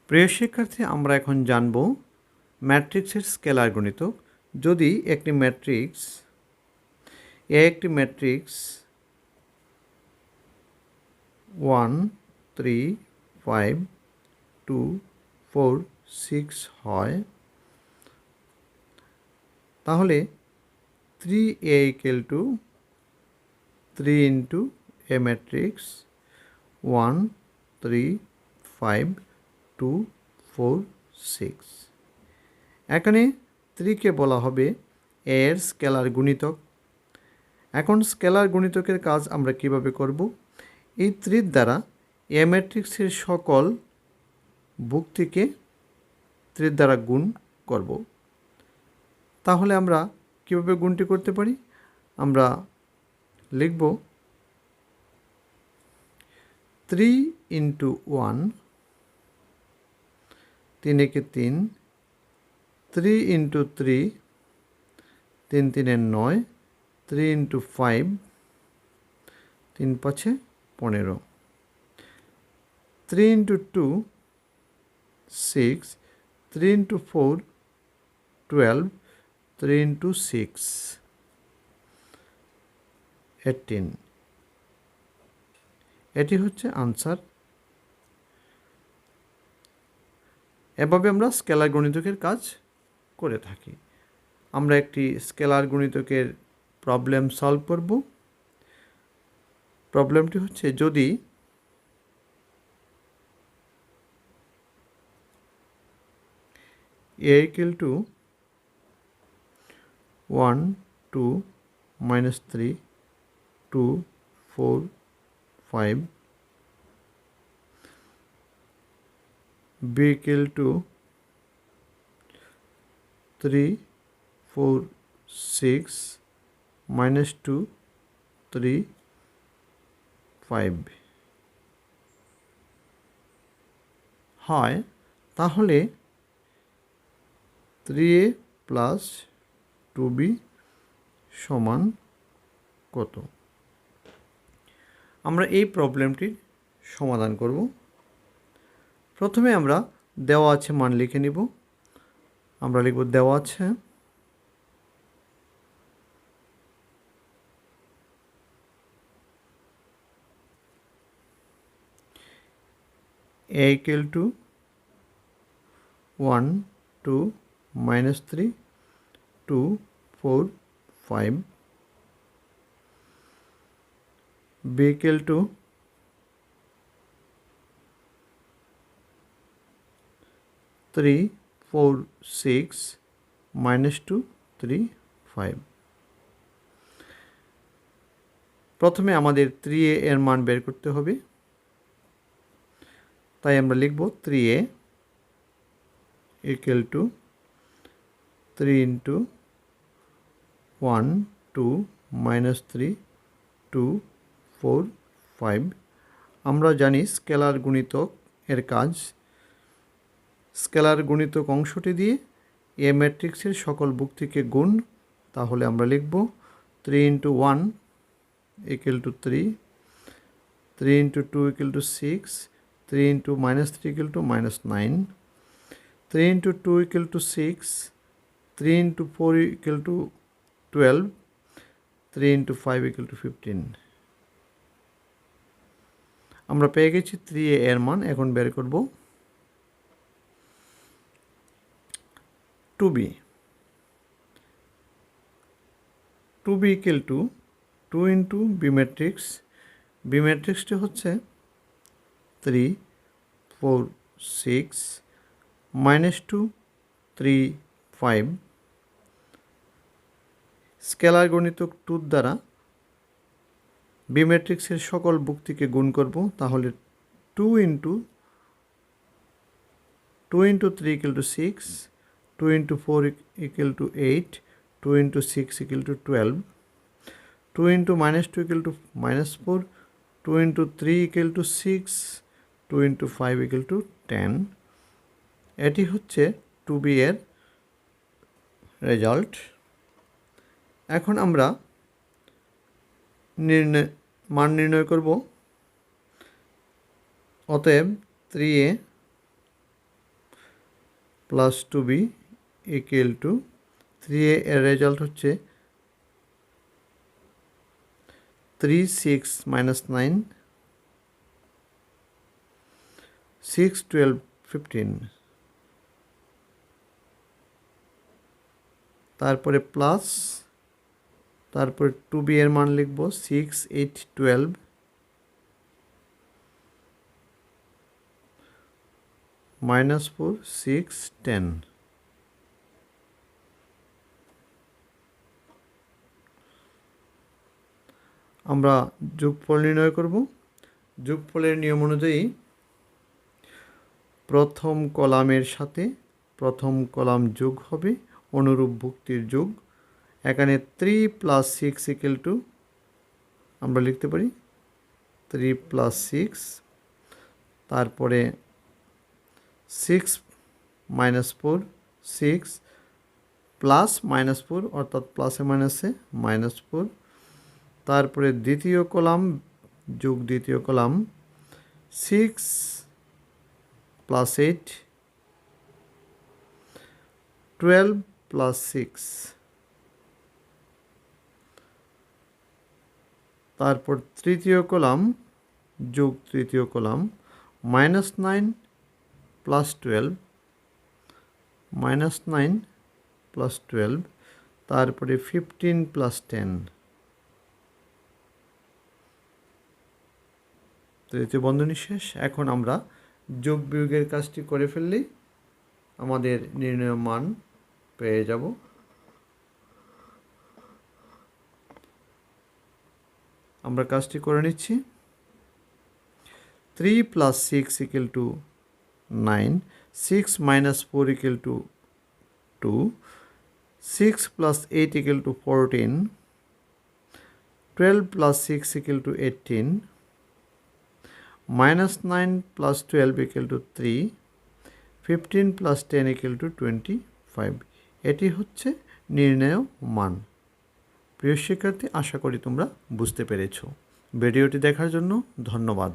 প্রিয় শিক্ষার্থী, আমরা এখন জানব ম্যাট্রিক্সের স্কেলার গুণিতক। যদি একটি ম্যাট্রিক্স ওয়ান 3 5 2 4 6 হয়, তাহলে 3A = 3 ইন্টু এ ম্যাট্রিক্স 1 3 5 2 4 6। এখানে 3কে বলা হবে এর স্কেলার গুণিতক। এখন স্কেলার গুণিতকের কাজ আমরা কিভাবে করব? এই 3 দ্বারা এ ম্যাট্রিক্সের সকল ভুক্তিকে 3 দ্বারা গুণ করব। তাহলে আমরা কিভাবে গুণটি করতে পারি? আমরা লিখব 3 ইন্টু 1, 3 একে 3, 3 into 3, 3 3 9, 3 into 5, 3 5 15, 3 into 2 6, 3 into 4 12, 3 into 6 18। এটি হচ্ছে আনসার। এভাবে আমরা স্কেলার গুণিতকের কাজ করে থাকি। আমরা একটি স্কেলার গুণিতকের প্রবলেম সলভ করব। প্রবলেমটি হচ্ছে, যদি a = 1 2 -3 2 4 5, b = 3 4 6 -2 3 5 হয়, তাহলে 3a + 2b সমান কত? আমরা এই প্রবলেমটির সমাধান করব। প্রথমে আমরা দেওয়া আছে মান লিখে নিব। আমরা লিখব দেওয়া আছে a = 1 2 -3 2 4 5, b = 3 4 6 -2 3 5। প্রথমে আমাদের 3a এর মান বের করতে হবে, তাই আমরা লিখব 3a = 3 ইন্টু 1 2 -3 2 4 5। আমরা জানি স্কেলার গুণিতক এর কাজ স্কেলার গুণিতক অংশটি দিয়ে এ ম্যাট্রিক্সের সকল ভুক্তিকে গুণ। তাহলে আমরা লিখব 3 into 1 = 3, 3 into 2 = 6, 3 into -3 = -9, 3 into 2 = 6, 3 into 4 = 12, 3 into 5 = 15। আমরা পেয়ে গেছি 3a এর মান। এখন বের করব 2b। 2b = 2 into b matrix. b ম্যাট্রিক্সটি হচ্ছে 3 4 6 -2 3 5। স্কেলার গুণিতক 2 দ্বারা বি ম্যাট্রিক্সের সকল ভুক্তিকে গুণ করব। তাহলে 2 into 3 = 6, 2 into 4 = 8, 2 into 6 = 12, 2 into -2 = -4, 2 into 3 = 6, 2 into 5 = 10। এটি হচ্ছে 2b এর রেজাল্ট। এখন আমরা মান নির্ণয় করব। অতএব 3a plus 2b equal to 3a এর রেজাল্ট হচ্ছে 3 6 minus 9 6 12 15 তারপরে প্লাস তারপরে 2b এর মান লিখব 6 8 12 minus 4 6 10 আমরা যোগফল নির্ণয় করব। যোগফলের নিয়ম অনুযায়ী প্রথম কলামের সাথে প্রথম কলাম যোগ হবে অনুরূপ ভুক্তির যোগ। এখানে 3 + 6 = আমরা লিখতে পারি 3 + 6, তারপরে 6 - 4 6 প্লাস -4 অর্থাৎ প্লাসে মাইনাসে -4, তারপরে দ্বিতীয় কলাম যোগ দ্বিতীয় কলাম 6 + 8 12 + 6, তারপর তৃতীয় কলাম যোগ তৃতীয় কলাম -9 + 12 -9 + 12, তারপরে 15 + 10। তৃতীয় বন্ধনী শেষ। এখন আমরা যোগ বিয়োগের কাজটি করে ফেললেই আমাদের নির্ণয় মান পেয়ে যাব। আমরা কাজটি করে নিচ্ছি। 3 + 6 = 9, 6 - 4 = 2, 6 + 8 = 14, 12 + 6 = 18, -9 + 12 = 3, 15 + 10 = 25। এটি হচ্ছে নির্ণেয় মান। প্রিয় শিক্ষার্থী, আশা করি তোমরা বুঝতে পেরেছ। ভিডিওটি দেখার জন্য ধন্যবাদ।